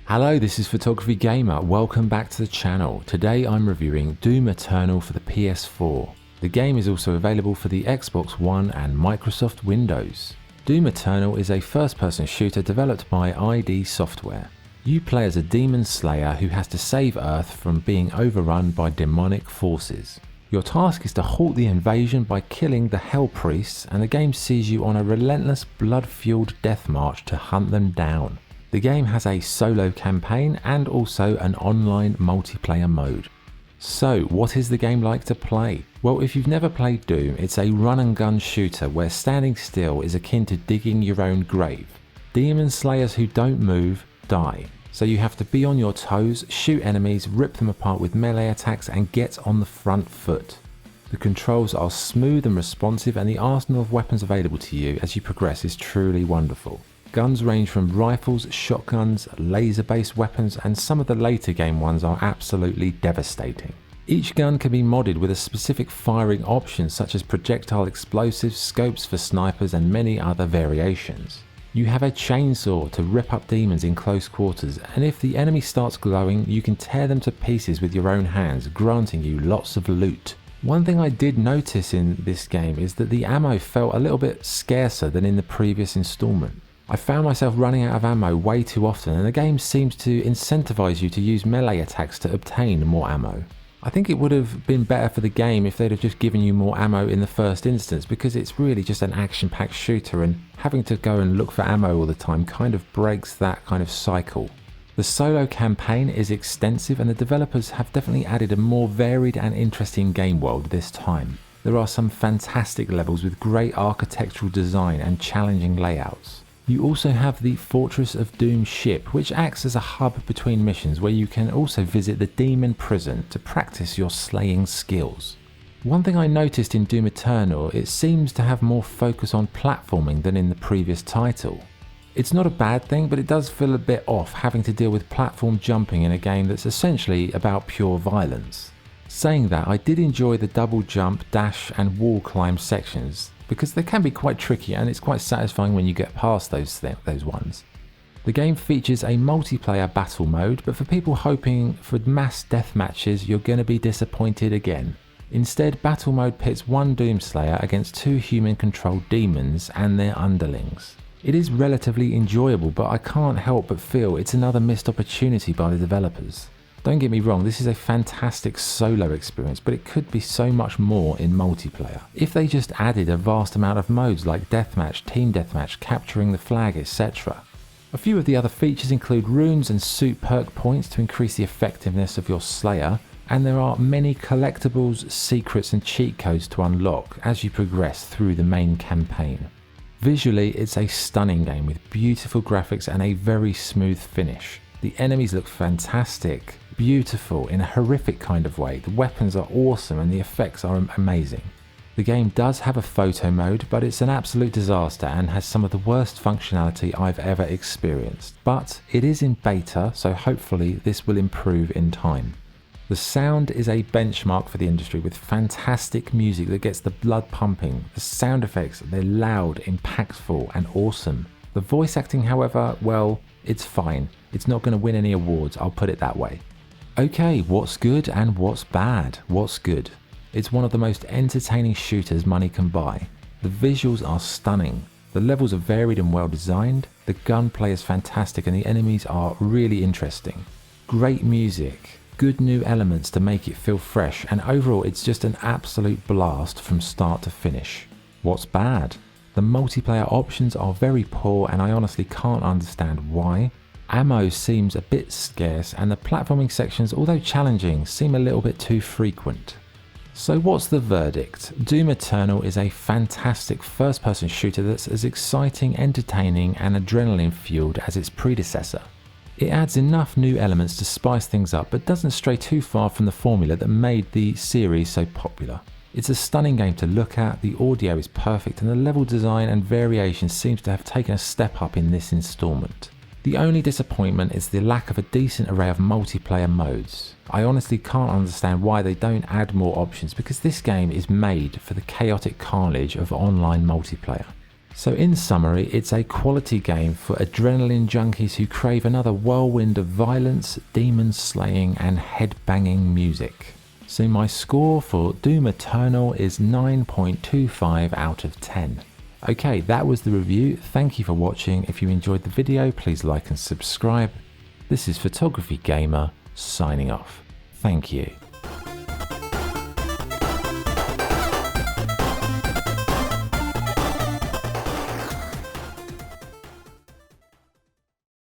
Hello, this is Photography Gamer. Welcome back to the channel. Today I'm reviewing Doom Eternal for the PS4. The game is also available for the Xbox One and Microsoft Windows. Doom Eternal is a first-person shooter developed by ID Software. You play as a demon slayer who has to save Earth from being overrun by demonic forces. Your task is to halt the invasion by killing the Hell Priests, and the game sees you on a relentless blood-fueled death march to hunt them down. The game has a solo campaign and also an online multiplayer mode. So, what is the game like to play? Well, if you've never played Doom, it's a run and gun shooter where standing still is akin to digging your own grave. Demon slayers who don't move die. So you have to be on your toes, shoot enemies, rip them apart with melee attacks and get on the front foot. The controls are smooth and responsive, and the arsenal of weapons available to you as you progress is truly wonderful. Guns range from rifles, shotguns, laser-based weapons, and some of the later game ones are absolutely devastating. Each gun can be modded with a specific firing option such as projectile explosives, scopes for snipers, and many other variations. You have a chainsaw to rip up demons in close quarters, and if the enemy starts glowing, you can tear them to pieces with your own hands, granting you lots of loot. One thing I did notice in this game is that the ammo felt a little bit scarcer than in the previous installment. I found myself running out of ammo way too often, and the game seems to incentivize you to use melee attacks to obtain more ammo. I think it would have been better for the game if they'd have just given you more ammo in the first instance, because it's really just an action-packed shooter, and having to go and look for ammo all the time kind of breaks that kind of cycle. The solo campaign is extensive, and the developers have definitely added a more varied and interesting game world this time. There are some fantastic levels with great architectural design and challenging layouts. You also have the Fortress of Doom ship, which acts as a hub between missions where you can also visit the demon prison to practice your slaying skills. One thing I noticed in Doom Eternal, it seems to have more focus on platforming than in the previous title. It's not a bad thing, but it does feel a bit off having to deal with platform jumping in a game that's essentially about pure violence. Saying that, I did enjoy the double jump, dash and wall climb sections, because they can be quite tricky, and it's quite satisfying when you get past those ones. The game features a multiplayer battle mode, but for people hoping for mass death matches, you're going to be disappointed again. Instead, battle mode pits one Doomslayer against two human-controlled demons and their underlings. It is relatively enjoyable, but I can't help but feel it's another missed opportunity by the developers. Don't get me wrong, this is a fantastic solo experience, but it could be so much more in multiplayer. If they just added a vast amount of modes like deathmatch, team deathmatch, capturing the flag, etc. A few of the other features include runes and suit perk points to increase the effectiveness of your slayer, and there are many collectibles, secrets and cheat codes to unlock as you progress through the main campaign. Visually, it's a stunning game with beautiful graphics and a very smooth finish. The enemies look fantastic, beautiful in a horrific kind of way. The weapons are awesome and the effects are amazing. The game does have a photo mode, but it's an absolute disaster and has some of the worst functionality I've ever experienced. But it is in beta, so hopefully this will improve in time. The sound is a benchmark for the industry with fantastic music that gets the blood pumping. The sound effects, they're loud, impactful and awesome. The voice acting, however, well, it's fine. It's not going to win any awards, I'll put it that way. Okay, what's good and what's bad? What's good? It's one of the most entertaining shooters money can buy. The visuals are stunning. The levels are varied and well designed. The gunplay is fantastic and the enemies are really interesting. Great music, good new elements to make it feel fresh, and overall it's just an absolute blast from start to finish. What's bad? The multiplayer options are very poor and I honestly can't understand why. Ammo seems a bit scarce and the platforming sections, although challenging, seem a little bit too frequent. So what's the verdict? Doom Eternal is a fantastic first-person shooter that's as exciting, entertaining and adrenaline-fueled as its predecessor. It adds enough new elements to spice things up, but doesn't stray too far from the formula that made the series so popular. It's a stunning game to look at, the audio is perfect and the level design and variation seems to have taken a step up in this installment. The only disappointment is the lack of a decent array of multiplayer modes. I honestly can't understand why they don't add more options, because this game is made for the chaotic carnage of online multiplayer. So in summary, it's a quality game for adrenaline junkies who crave another whirlwind of violence, demon slaying and head-banging music. So my score for Doom Eternal is 9.25 out of 10. Okay, that was the review. Thank you for watching. If you enjoyed the video, please like and subscribe. This is Photography Gamer signing off. Thank you.